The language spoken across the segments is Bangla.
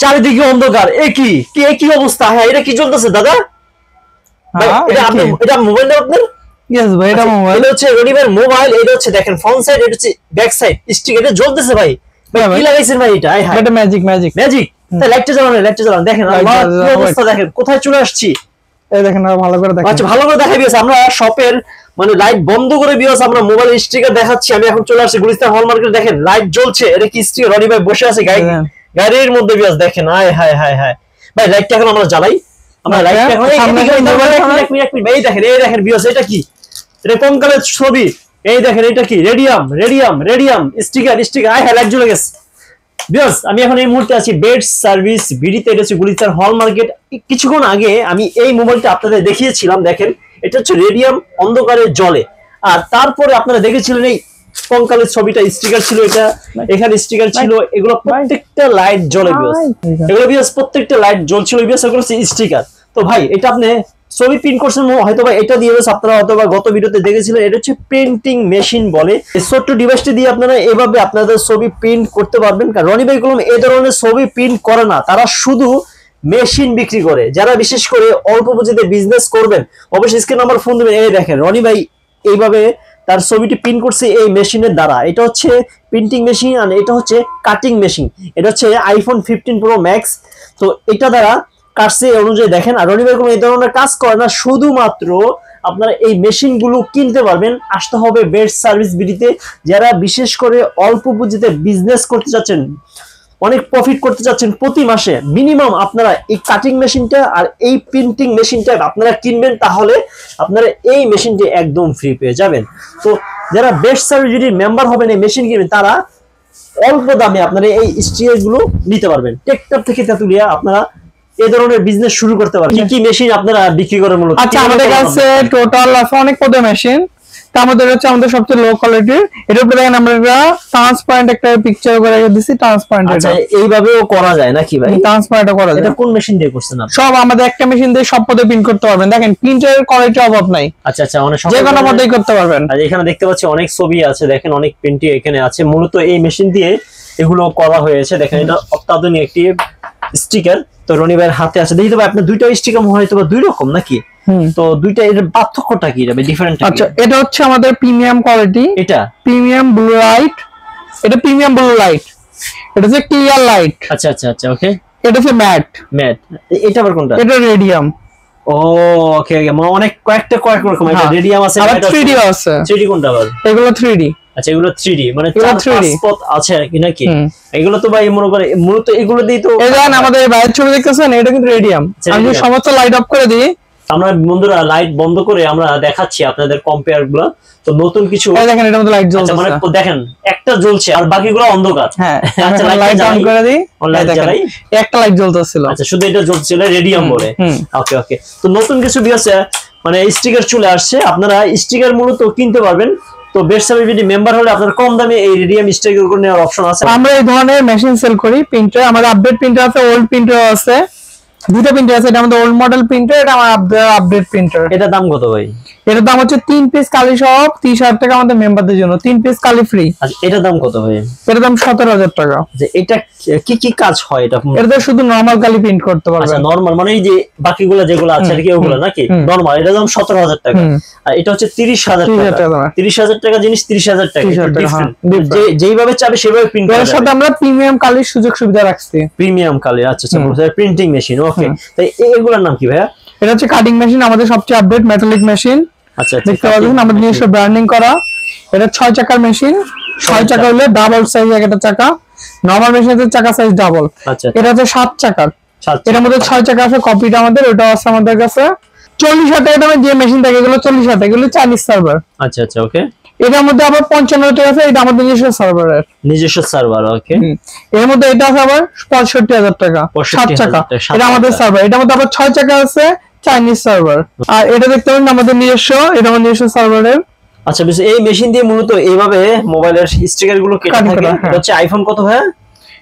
চারিদিকে অন্ধকার, কি কি অবস্থা? হ্যাঁ, এটা কি চলতেছে দাদা? এটা মোবাইল না আপনার? ইয়েস ভাই, এটা মোবাইল। এটা হচ্ছে রনিবের মোবাইল। এটা হচ্ছে দেখেন ফ্রন্ট সাইড, এটা হচ্ছে ব্যাক সাইড স্টিক। এটা জ্বলতেছে ভাই। কি লাগাইছেন ভাই এটা? এটা ম্যাজিক। তাই লাইটটা জ্বালান, দেখেন কি অবস্থা, দেখেন কোথায় চলে আসছি। এই দেখেন ভালো করে দেখেন। আচ্ছা, ভালো করে দেখাই বিয়াস। আমরা শপের মানে লাইট বন্ধ করে বিয়াস আমরা মোবাইল স্টিকার দেখাচ্ছি। আমি এখন চলে আসছি গুলিস্তান হল মার্কেট। দেখেন লাইট জ্বলছে। এটা কি স্টিকার? রনি ভাই বসে আছে গাড়ির মধ্যে বিয়াস। দেখেন আয় হায় হায় হায় ভাই, লাইটটা এখন আমরা জ্বালাই। আমরা লাইটটা এখন এই দেখেন বিয়াস, এটা কি? এটা কোন কালের ছবি? এই দেখেন, এটা কি? Radium sticker. আয় হায়, লাইট জ্বলে গেছে বিয়াস। আমি এখন এই মুহূর্তে আছি বেড সার্ভিস বিডিতে। এটা হচ্ছে গুলিস্তান হল মার্কেট। কিছুক্ষণ আগে আমি এই মোবাইলটা আপনাদের দেখিয়েছিলাম। দেখেন এটা হচ্ছে রেডিয়াম, অন্ধকারে জ্বলে। আর তারপরে আপনারা দেখেছিলেন এই কঙ্কালের ছবিটা, স্টিকার ছিল, এটা এখানে স্টিকার ছিল। এগুলো প্রত্যেকটা লাইট জ্বলে বিয়াস। এগুলো বিয়াস প্রত্যেকটা লাইট জ্বলছিল বিয়াস। এগুলো হচ্ছে স্টিকার। তো ভাই এটা আপনি ছবি প্রিন্ট করছেন হয়তো বা, এটা দিয়ে আপনারা হয়তো বা গত ভিডিওতে দেখেছিলেন। এটা হচ্ছে প্রিন্টিং মেশিন বলে। এই ছোট্ট ডিভাইসটি দিয়ে আপনারা এভাবে আপনাদের ছবি প্রিন্ট করতে পারবেন। কারণ রনি ভাই কলম এই ধরনের ছবি প্রিন্ট করে না, তারা শুধু মেশিন বিক্রি করে। যারা বিশেষ করে অল্প পুঁজিতে বিজনেস করবেন অবশ্যই স্ক্রিন নাম্বার ফোন দেবেন। এই দেখেন রনি ভাই এইভাবে তার ছবিটি প্রিন্ট করছে এই মেশিনের দ্বারা। এটা হচ্ছে প্রিন্টিং মেশিন আর এটা হচ্ছে কাটিং মেশিন। এটা হচ্ছে আইফোন 15 প্রো ম্যাক্স। তো এটা দ্বারা কাটছে অনুযায়ী দেখেন। আর রনি ভাই কোনো এই ধরনের কাজ করে না, শুধুমাত্র আপনারা এই মেশিনগুলো কিনতে পারবেন। আসতে হবে বেড সার্ভিস বিডিতে। যারা বিশেষ করে অল্প পুঁজিতে বিজনেস করতে চাচ্ছেন, অনেক প্রফিট করতে চাচ্ছেন প্রতি মাসে, মিনিমাম আপনারা এই কাটিং মেশিনটা আর এই প্রিন্টিং মেশিনটা আপনারা কিনবেন, তাহলে আপনারা এই মেশিনটি একদম ফ্রি পেয়ে যাবেন। তো যারা বেস্ট সার্ভিস বিডির মেম্বার হবেন, এই মেশিন কিনবেন, তারা অল্প দামে আপনারা এই স্টিয়ার গুলো নিতে পারবেন। টেকটপ থেকে তেতুলিয়া আপনারা এই ধরনের বিজনেস শুরু করতে পারবেন। কি মেশিন আপনারা বিক্রি করেন মূলত? আচ্ছা, আমাদের কাছে টোটাল আছে অনেক পদের মেশিন। তার মধ্যে হচ্ছে আমাদের সবচেয়ে লো কোয়ালিটির। এর উপরে দেখেন আমরা ট্রান্সপারেন্ট একটা পিকচার করে দিছি। ট্রান্সপারেন্ট আচ্ছা, এইভাবেও করা যায় নাকি ভাই? ট্রান্সপারেন্ট করা যায়। এটা কোন মেশিন দিয়ে করছেন আপনি? সব আমাদের একটা মেশিন দিয়ে সব পদে প্রিন্ট করতে পারবেন। দেখেন প্রিন্টের কোয়ালিটি অভাব নাই। আচ্ছা, অনেক যে কোনো পদেই করতে পারবেন। আর এখানে দেখতে পাচ্ছি অনেক ছবি আছে। দেখেন অনেক প্রিন্টিং এখানে আছে। মূলত এই মেশিন দিয়ে এগুলো করা হয়েছে। দেখেন এটা অত্যাধুনিক একটি স্টিকার। তো রনি ভাইয়ের হাতে আছে। দেখি তো ভাই আপনার দুইটা স্টিকার হয়তো বা দুই রকম নাকি? তো দুইটা এর পার্থক্যটা কি? এটা ডিফারেন্ট। আচ্ছা, এটা হচ্ছে আমাদের প্রিমিয়াম কোয়ালিটি। এটা প্রিমিয়াম ব্লু লাইট। এটা প্রিমিয়াম ব্লু লাইট। এটা হচ্ছে ক্লিয়ার লাইট। আচ্ছা, ওকে। এটা হচ্ছে ম্যাট। এটা আবার কোনটা? এটা রেডিয়াম। ও ওকে, মানে অনেক কয়েক রকম। এটা রেডিয়াম আছে, আর 3D আছে। 3D কোনটা আবার? এগুলো 3D। আচ্ছা, এগুলো 3D মানে 4-5 স্পট আছে নাকি? এগুলো তো ভাই মনে করে মূলত এগুলো দিয়ে তো এই দেখেন আমাদের বাইরের ছবি দেখতেছেন, এটা কিন্তু রেডিয়াম। আমি সমস্ত লাইট অফ করে দিই। আমরা বন্ধুরা লাইট বন্ধ করে আমরা দেখাচ্ছি আপনাদের কম্পেয়ার গুলো। তো নতুন কিছু দেখেন, এটার মধ্যে লাইট জ্বলছে। মানে দেখেন একটা জ্বলছে আর বাকিগুলো অন্ধকার। হ্যাঁ, আচ্ছা, লাইট অন করে দিই। লাইট জ্বালাই, একটা লাইট জ্বলতেছিল। আচ্ছা, শুধু এটা জ্বলছিল রেডিয়াম বলে। ওকে। তো নতুন কিছু আছে, মানে স্টিকার চলে আসছে। আপনারা স্টিকার মূলত কিনতে পারবেন। তো বেস্ট সার্ভিস বিডি মেম্বার হলে আপনার কম দামে এই রেডিয়াম স্টিকার করে নেওয়ার অপশন আছে। আমরা এই ধরনের মেশিন সেল করি। প্রিন্টার আমাদের আপডেট প্রিন্টার আছে, ওল্ড প্রিন্টার আছে। দুটো প্রিন্টার আছে। এটা আমাদের ওল্ড মডেল প্রিন্টার, এটা আমার আপডেট প্রিন্টার। এটা দাম কত ভাই? এটার দাম হচ্ছে 3 পিস কালি সহ 30,000 টাকা আমাদের মেম্বারদের জন্য। 3 পিস কালি ফ্রি। আচ্ছা, এটার দাম কত ভাই? এটার দাম 17,000 টাকা। যে এটা কি কাজ হয়? এটা শুধু নরমাল কালি প্রিন্ট করতে পারবেন। আচ্ছা, নরমাল মানে এই যে বাকিগুলো যেগুলো আছে এটা কি ওগুলো নাকি? নরমাল। এটার দাম 17,000 টাকা। আর এটা হচ্ছে 30,000 টাকা। 30,000 টাকা জিনিস 30,000 টাকা। যেইভাবে চাবে সেভাবে প্রিন্ট করা যাবে। এর সাথে আমরা প্রিমিয়াম কালির সুযোগ সুবিধা রাখছি। প্রিমিয়াম কালি। আচ্ছা, প্রিন্টিং মেশিন। ওকে। তাই এগুলোর নাম কি ভাইয়া? এটা হচ্ছে কাটিং মেশিন, আমাদের সবচেয়ে আপডেট মেটালিক মেশিন। আচ্ছা, দেখতে পাচ্ছেন আমাদের নিজস্ব ব্র্যান্ডিং করা। এটা 6 চাকার মেশিন। 6 চাকা হলে ডাবল সাইজ একটা চাকা। নরমাল মেশিনের চাকা সাইজ ডাবল। আচ্ছা, এটা হচ্ছে 7 চাকার। এর মধ্যে 6 চাকা আছে। কপিটা আমাদের ওটা আছে আমাদের কাছে। 40,000 টাকা দামে যে মেশিন থাকে এগুলো 40,000 টাকা। এগুলো চাইনিজ সার্ভার। আচ্ছা, ওকে। এটার মধ্যে আবার 55,000 টাকা আছে। এটা আমাদের নিজস্ব সার্ভারের। নিজস্ব সার্ভার। ওকে। এর মধ্যে এটা আছে আবার 65,000 টাকা। 7 চাকা। এটা আমাদের সার্ভার। এটার মধ্যে আবার 6 চাকা আছে, চাইনিজ সার্ভার। আর এটা দেখতে পারেন আমাদের নিজস্ব, এটা আমাদের নিজস্ব সার্ভারের। আচ্ছা, বেশ। এই মেশিন দিয়ে মূলত এইভাবে মোবাইলের স্টিকার গুলো কেটে থাকে। এটা হচ্ছে আইফোন কত ভাই?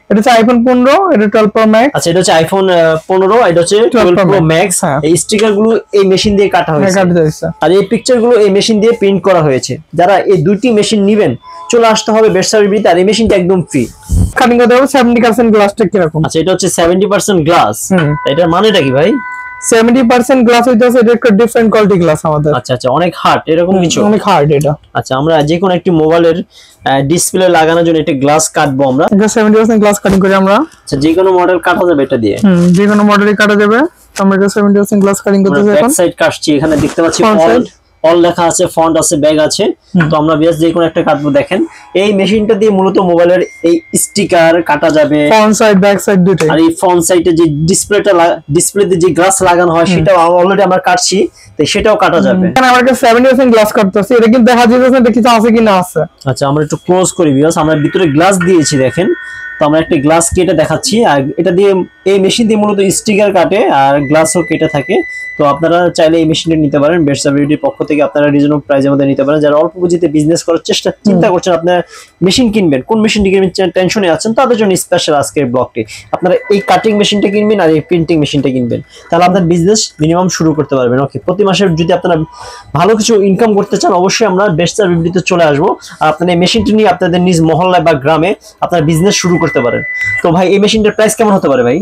এটা হচ্ছে আইফোন 15, এটা 12 প্রো ম্যাক্স। আচ্ছা, এটা হচ্ছে আইফোন 15, এটা হচ্ছে 12 প্রো ম্যাক্স। এই স্টিকার গুলো এই মেশিন দিয়ে কাটা হয়েছে, আর এই পিকচার গুলো এই মেশিন দিয়ে প্রিন্ট করা হয়েছে। যারা এই দুইটি মেশিন নেবেন চলে আসতে হবে বেস্ট সার্ভিস, আর এই মেশিনটা একদম ফ্রি। কাটিং করতে হবে 70% গ্লাসটা কি রকম? আচ্ছা, এটা হচ্ছে 70% গ্লাস, এটার মানেটা কি ভাই? 70% গ্লাস হইতাছে, এটা একটা ডিফারেন্ট কোয়ালিটি গ্লাস আমাদের। আচ্ছা আচ্ছা, অনেক হার্ড এরকম কিছু? অনেক হার্ড এটা। আচ্ছা, আমরা যে কোনো একটি মোবাইলের ডিসপ্লে লাগানোর জন্য এটা গ্লাস কাটবো আমরা। এটা 70% গ্লাস কাটিং করি আমরা। আচ্ছা, যে কোনো মডেল কাটা যাবে এটা দিয়ে? যে কোনো মডেলই কাটা যাবে। আমরা এটা 70% গ্লাস কাটিং করতেছি এখন। ব্যাক সাইড কাটছি, এখানে দেখতে পাচ্ছি অল লেখা আছে, ফন্ট আছে, ব্যাগ আছে। তো আমরা বেশ যে কোনো একটা কাটবো। দেখেন এই মেশিনটা দিয়ে মূলত মোবাইলের এই স্টিকার কাটা যাবে, ফ্রন্ট সাইড ব্যাক সাইড দুটোই। আর এই ফ্রন্ট সাইডে যে ডিসপ্লেতে যে গ্লাস লাগানো হয় সেটাও অলরেডি আমরা কাটছি, তো সেটাও কাটা যাবে। এখানে আমরা 70% গ্লাস কাটতেছি, এটা কিন্তু দেখা যাচ্ছে এটা কিছু আছে কি না আছে। আচ্ছা, আমরা একটু ক্লোজ করি ভিউয়ার্স, আমরা ভিতরে গ্লাস দিয়েছি দেখেন। তো আমরা একটা গ্লাস কেটে দেখাচ্ছি, আর এটা দিয়ে এই মেশিন দিয়ে মূলত স্টিকার কাটে আর গ্লাসও কেটে থাকে। তো আপনারা চাইলে এই মেশিনটা নিতে পারেন বেস্ট সার্ভিসের পক্ষ থেকে, আপনারা রিজনেবল প্রাইসের মধ্যে নিতে পারেন। যারা অল্প পুঁজিতে বিজনেস করার চিন্তা করছেন, আপনারা মেশিন কিনবেন, কোন মেশিনটি কিনবেন টেনশনে আছেন, তাদের জন্য স্পেশাল আজকের ব্লগটি। আপনারা এই কাটিং মেশিনটা কিনবেন আর এই প্রিন্টিং মেশিনটা কিনবেন, তাহলে আপনার বিজনেস মিনিমাম শুরু করতে পারবেন। ওকে, প্রতি মাসে যদি আপনারা ভালো কিছু ইনকাম করতে চান, অবশ্যই আমরা বেস্ট সার্ভিসে চলে আসবো, আর আপনারা এই মেশিনটি নিয়ে আপনাদের নিজ মহল্লায় বা গ্রামে আপনার বিজনেস শুরু করতে পারেন। তো ভাই, এই মেশিনটার প্রাইস কেমন হতে পারে ভাই?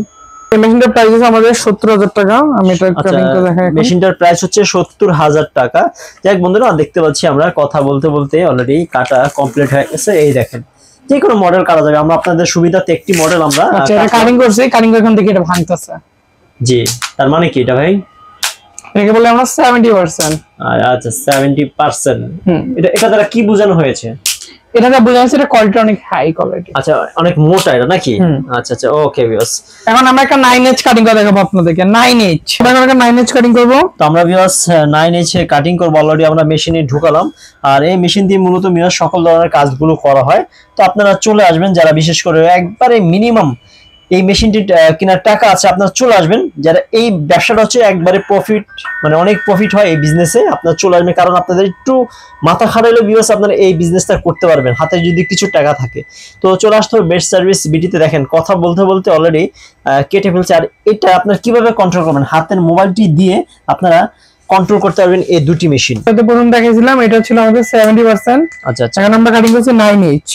এই মেশিনটার প্রাইস আছে আমাদের 70,000 টাকা। আমি এটা কাটিং করে দেখাই। মেশিনটার প্রাইস হচ্ছে 70,000 টাকা। যাক বন্ধুরা, দেখতে পাচ্ছি আমরা কথা বলতে বলতে অলরেডি কাটা কমপ্লিট হয়ে গেছে। এই দেখেন, যে কোনো মডেল কাটা যাবে। আমরা আপনাদের সুবিধাতে একটি মডেল আমরা এটা কাটিং করছি, কাটিং এখান থেকে এটা ভাঙতেছে। জি, তার মানে কি এটা ভাই? এটাকে বলে আমরা 70%। আচ্ছা, 70%। এটা দ্বারা কি বোঝানো হয়েছে? এটা যা বোঝা যাচ্ছে, এটা কোয়ালিটি অনেক হাই কোয়ালিটি। আচ্ছা, অনেক মোটা এটা নাকি? আচ্ছা আচ্ছা, ওকে ভিউয়ার্স, এখন আমরা একটা 9H কাটিং করে দেখাবো আপনাদেরকে। 9H আমরা একটা 9H কাটিং করব। তো আমরা ভিউয়ার্স 9H কাটিং করব, অলরেডি আমরা মেশিনে ঢুকালাম। আর এই মেশিন দিয়ে মূলত ভিউয়ার্স সকল ধরনের কাজগুলো করা হয়। তো আপনারা চলে আসবেন, যারা বিশেষ করে একবারে মিনিমাম এই মেশিনটি কেনার টাকা আছে, আপনারা চলে আসবেন। যারা এই ব্যবসাটা হচ্ছে একবারে প্রফিট, মানে অনেক প্রফিট হয় এই বিজনেসে, আপনারা চলে আসবেন। কারণ আপনাদের একটু মাথা খাটাইলে ভিউয়ার্স আপনারা এই বিজনেসটা করতে পারবেন, হাতে যদি কিছু টাকা থাকে। তো চলে আসতে হবে বেস্ট সার্ভিস বিডিতে। দেখেন কথা বলতে বলতে অলরেডি কেটে ফেলছে। আর এটা আপনারা কিভাবে কন্ট্রোল করবেন, হাতের মোবাইলটি দিয়ে আপনারা কন্ট্রোল করতে পারবেন এই দুটি মেশিন। এটা প্রথম দেখাইছিলাম, এটা ছিল আমাদের 70%। আচ্ছা আচ্ছা, এখন আমরা কাটিং করছি 9H।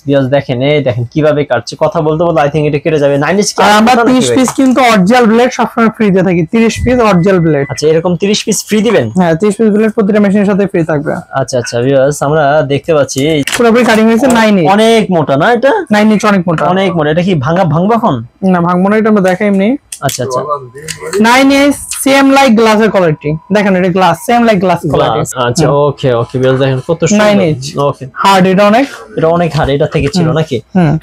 ভিউয়ার্স দেখেন, এই দেখেন কিভাবে কাটছে। কথা বলতে বলতে আই থিং এটা কেটে যাবে। 9H আর আমরা 30 পিস কিন্তু অরিজিনাল ব্লেড সবসময় ফ্রি দিয়ে থাকি। 30 পিস অরিজিনাল ব্লেড। আচ্ছা, এরকম 30 পিস ফ্রি দিবেন? হ্যাঁ, 30 পিস ব্লেড প্রতিটা মেশিনের সাথে ফ্রি থাকবে। আচ্ছা আচ্ছা ভিউয়ার্স, আমরা দেখতে পাচ্ছি পুরোপুরি কাটিং হয়েছে 9H। অনেক মোটা না এটা? 9H অনেক মোটা, অনেক মোটা। এটা কি ভাঙবা এখন? না, ভাঙবো না, এটা আমরা দেখাই এমনি। আচ্ছা আচ্ছা, 9H সেম লাইক গ্লাসের কোয়ালিটি। দেখেন এটা glass, same like glass quality. আচ্ছা, ওকে ওকে ভিউয়ার্স, দেখেন কত সুন্দর। 9H ওকে, হার্ড, এটা অনেক হার্ড, এটা থেকে ছিল নাকি?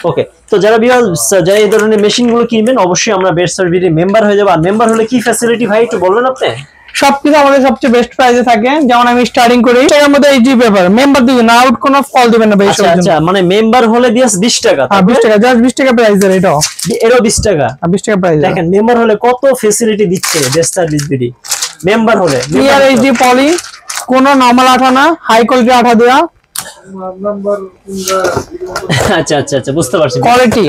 ওকে, তো যারা ভিউয়ার্স যারা এই ধরনের মেশিনগুলো কিনবেন, অবশ্যই আমরা বেস্ট সার্ভিসে মেম্বার হয়ে যাব। আর মেম্বার হলে কি ফ্যাসিলিটি ভাই একটু বলবেন আপনি? সবকিছু আমাদের সবচেয়ে বেস্ট প্রাইসে থাকে। যেমন আমি স্টার্টিং করি এর মধ্যে এইচডি পেপার মেম্বার দিবেন না, আউট কোনো ফল দিবেন না ভাই। আচ্ছা আচ্ছা, মানে মেম্বার হলে দিয়াস 20 টাকা? 20 টাকা, জাস্ট 20 টাকা প্রাইসের। এটাও 20 টাকা? 20 টাকা প্রাইস। দেখেন মেম্বার হলে কত ফ্যাসিলিটি দিচ্ছে বেস্ট সার্ভিস বিডি। মেম্বার হলে ক্লিয়ার এইচডি পলি, কোনো নরমাল আঠা না, হাই কোয়ালিটি আঠা দেয়া। আচ্ছা আচ্ছা আচ্ছা, বুঝতে পারছি। কোয়ালিটি,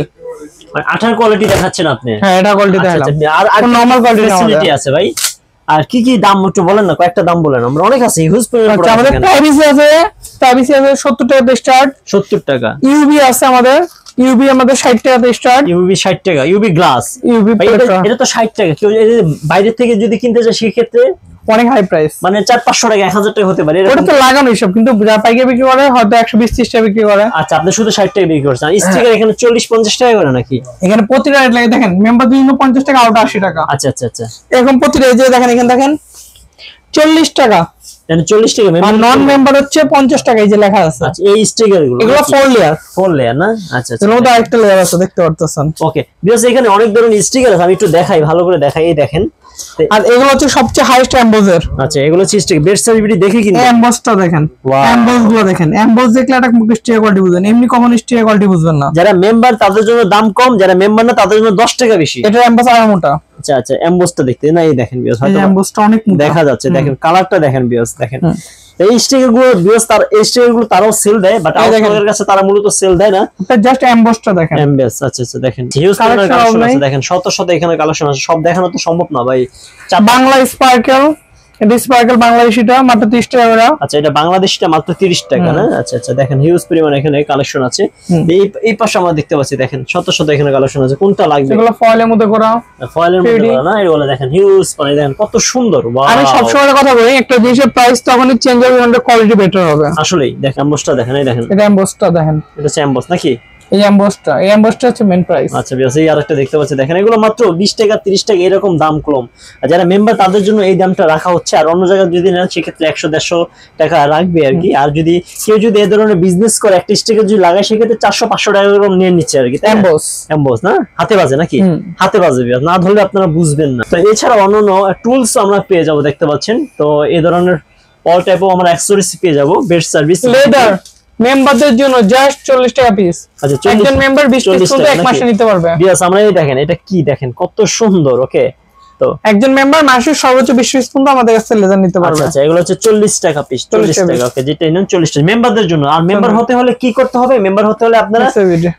আঠার কোয়ালিটি দেখাচ্ছেন আপনি? হ্যাঁ, এটা কোয়ালিটি দেখালাম। আর নরমাল কোয়ালিটি ফ্যাসিলিটি আছে ভাই? আর কি কি দাম একটু বলেন না, কয়েকটা দাম বলেন। আমরা অনেক আছে, হিউজ পরিমাণ। আমাদের প্রাইভেসি আছে 70 টাকা থেকে স্টার্ট। 70 টাকা। ইউবি আছে আমাদের, ইউবি আমাদের 60 টাকা থেকে স্টার্ট। ইউবি 60 টাকা, ইউবি গ্লাস। ইউবি এটা তো 60 টাকা। কেউ বাইরে থেকে যদি কিনতে যায় সেই ক্ষেত্রে অনেক হাই প্রাইস, মানে 400-500 টাকা 1000 টাকা হতে পারে। ওটা তো লাগানো সব, কিন্তু যারা পাইকারি বিক্রি করে হয়তো 120-30 টাকা বিক্রি করে। আচ্ছা, আপনি শুধু 60 টাকা বিক্রি করছেন, স্টিকার এখানে 40-50 টাকা করে নাকি? এখানে প্রতিটা রেট লাগে। দেখেন মেম্বার জন্য 50 টাকা, আউট 80 টাকা। আচ্ছা আচ্ছা আচ্ছা, এরকম প্রতিটা এই যে দেখেন, এখানে দেখেন 40 টাকা, মানে 40 টাকা। আর নন মেম্বার হচ্ছে 50 টাকা, এই যে লেখা আছে। আচ্ছা, এই স্টিকার গুলো এগুলো 4 লেয়ার না? আচ্ছা আচ্ছা, এর মধ্যে আরেকটা লেয়ার আছে, দেখতে পারতেছেন। ওকে বিকজ এখানে অনেক ধরনের স্টিকার আছে, আমি একটু দেখাই, ভালো করে দেখাই। এই দেখেন, আর এগুলো হচ্ছে সবচেয়ে হাইয়েস্ট এমবোজের। আচ্ছা, এগুলো হচ্ছে স্টিকার বেস্ট সার্ভিস দেখি কিন্তু। এমবোসটা দেখেন, এমবোস গুলো দেখেন। এমবোস দেখলে একটা স্টিকার কোয়ালিটি বুঝবেন, এমনি কমন স্টিকার কোয়ালিটি বুঝবেন না। যারা মেম্বার তাদের জন্য দাম কম, যারা মেম্বার না তাদের জন্য 10 টাকা বেশি। এটা এমবোস আর মোটা। আচ্ছা আচ্ছা, এমবোসটা দেখতে না, এই দেখেন বিকজ হয়তো এমবোসটা অনেক মোটা দেখা যাচ্ছে। দেখেন কালারটা দেখেন বিকজ, দেখেন এই স্টিকার গুলো ভিউয়ার্স তার এই স্টিকার গুলো তারাও সেল দেয়, বাট আমাদের কাছে তারা মূলত সেল দেয় না। এটা জাস্ট এমবসটা দেখেন, এমবস। আচ্ছা আচ্ছা, দেখেন হিউজ কালেকশন আছে, দেখেন শত শত এখানে কালেকশন আছে, সব দেখানো তো সম্ভব না ভাই। বাংলা স্পার্কেল, এটা স্পার্কেল বাংলাদেশিটা মাত্র 30 টাকা করে। আচ্ছা, এটা বাংলাদেশিটা মাত্র 30 টাকা না? আচ্ছা আচ্ছা, দেখেন হিউজ পরিমাণ এখানে কালেকশন আছে। এই পাশে আমরা দেখতে পাচ্ছি, দেখেন শত শত এখানে কালেকশন আছে, কোনটা লাগবে? এগুলো ফয়েলের মধ্যে করা, ফয়েলের মধ্যে করা না, এগুলো দেখেন হিউজ, মানে দেখেন কত সুন্দর। ওয়াও, আমি সব সময় কথা বলি একটা জিনিসের প্রাইস তখনই চেঞ্জ হবে যখন কোয়ালিটি বেটার হবে। আসলেই দেখেন এমবসটা দেখেন, এই দেখেন এটা এমবসটা দেখেন, এটা হচ্ছে এমবস নাকি? এই এমবসটা হচ্ছে মেইন প্রাইস। আচ্ছা বেশ, এই আরেকটা দেখতে পাচ্ছি দেখেন, এগুলো মাত্র 20 টাকা 30 টাকা এরকম দাম কম। আর যারা মেম্বার তাদের জন্য এই দামটা রাখা হচ্ছে, আর অন্য জায়গায় যদি নেন সেক্ষেত্রে 100-150 টাকা রাখবে আর কি। আর যদি কেউ যদি এই ধরনের বিজনেস করে একটা স্টিকার যদি লাগায় সেক্ষেত্রে 400-500 টাকা এরকম নিয়ে নিচ্ছে আর কি। এমবস না, হাতে বাজে নাকি? হাতে বাজে, না ধরলে আপনারা বুঝবেন না। তো এছাড়া অন্যান্য টুলস আমরা পেয়ে যাবো, দেখতে পাচ্ছেন। তো এই ধরনের অল টাইপও আমরা অ্যাক্সেসরিজ পেয়ে যাবো, বেস্ট সার্ভিস লেদার মেম্বারদের জন্য জাস্ট 40 টাকা পিস। আচ্ছা, একজন মেম্বার 20 পিস শুধু এক মাসে নিতে পারবে। বিয়াস আমরা এই দেখেন, এটা কি দেখেন কত সুন্দর। ওকে, তো একজন মেম্বার মাসে সর্বোচ্চ 20 পিস পর্যন্ত আমাদের কাছে লেজার নিতে পারবে। আচ্ছা, এগুলো হচ্ছে 40 টাকা পিস, 40 টাকা। ওকে, যেটা নেন 40 টাকা মেম্বারদের জন্য। আর মেম্বার হতে হলে কি করতে হবে? মেম্বার হতে হলে আপনারা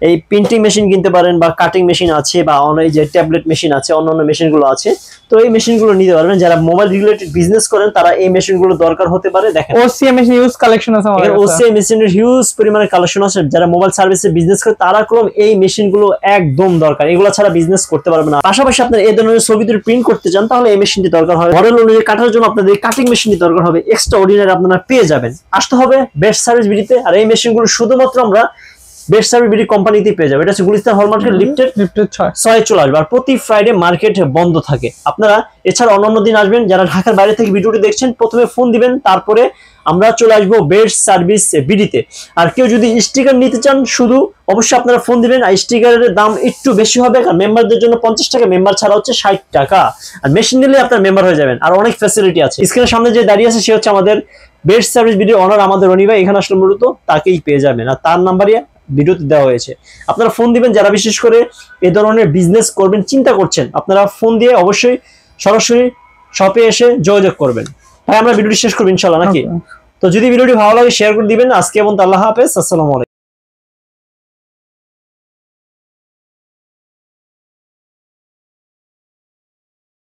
এই প্রিন্টিং মেশিন কিনতে পারেন, বা কাটিং মেশিন আছে, বা অনেক যে ট্যাবলেট মেশিন আছে, অন্যান্য মেশিনগুলো আছে। তো এই মেশিনগুলো নিতে পারবেন। যারা মোবাইল রিলেটেড বিজনেস করেন তারা এই মেশিনগুলো দরকার হতে পারে। দেখেন ওসিএম মেশিন ইউজ কালেকশন আছে আমাদের কাছে, ওসিএম মেশিনের হিউজ পরিমাণে কালেকশন আছে। যারা মোবাইল সার্ভিসে বিজনেস করে তারা কলম এই মেশিনগুলো একদম দরকার, এগুলো ছাড়া বিজনেস করতে পারবে না। পাশাপাশি আপনারা এই ধরনের ছবি তুলে প্রিন্ট করতে চান তাহলে এই মেশিনটি দরকার হবে। মডেল অনুযায়ী কাটার জন্য আপনাদের কাটিং মেশিনটি দরকার হবে, এক্সট্রা অর্ডিনারি আপনারা পেয়ে যাবেন। আসতে হবে বেস্ট সার্ভিস বিডিতে। আর এই মেশিনগুলো শুধুমাত্র আমরা বেস্ট সার্ভিস বিডি কোম্পানিতেই পেয়ে যাবে। এটা হচ্ছে গুলিস্তান হল মার্কেট লিফটেড 6 চলে আসবে। আর প্রতি ফ্রাইডে মার্কেট বন্ধ থাকে। আপনারা এছাড়া অন্যান্য দিন আসবেন। যারা ঢাকার বাইরে থেকে ভিডিওটি দেখছেন প্রথমে ফোন দিবেন, তারপরে আমরা চলে আসবো বেস্ট সার্ভিস বিডিতে। আর কেউ যদি স্টিকার নিতে চান শুধু অবশ্যই আপনারা ফোন দিবেন। আর স্টিকারের দাম একটু বেশি হবে, কারণ মেম্বারদের জন্য 50 টাকা, মেম্বার ছাড়া হচ্ছে 60 টাকা। আর মেশিন নিলে আপনার মেম্বার হয়ে যাবেন। আর অনেক ফ্যাসিলিটি আছে। স্ক্রিনের সামনে যে দাঁড়িয়ে আছে সে হচ্ছে আমাদের বেস্ট সার্ভিস বিডির অনার, আমাদের রনি ভাই। এখানে আসলে মূলত তাকেই পেয়ে যাবেন, আর তার নাম্বারই ভিডিওতে দেওয়া হয়েছে। আপনারা ফোন দিবেন যারা বিশেষ করে এই ধরনের বিজনেস করবেন চিন্তা করছেন, আপনারা ফোন দিয়ে অবশ্যই সরাসরি শপে এসে যোগাযোগ করবেন। ভাই আমরা ভিডিওটি শেষ করব ইনশাআল্লাহ নাকি? তো যদি ভিডিওটি ভালো লাগে শেয়ার করে দিবেন। আজকে এবং আল্লাহ হাফেজ, আসসালামু আলাইকুম।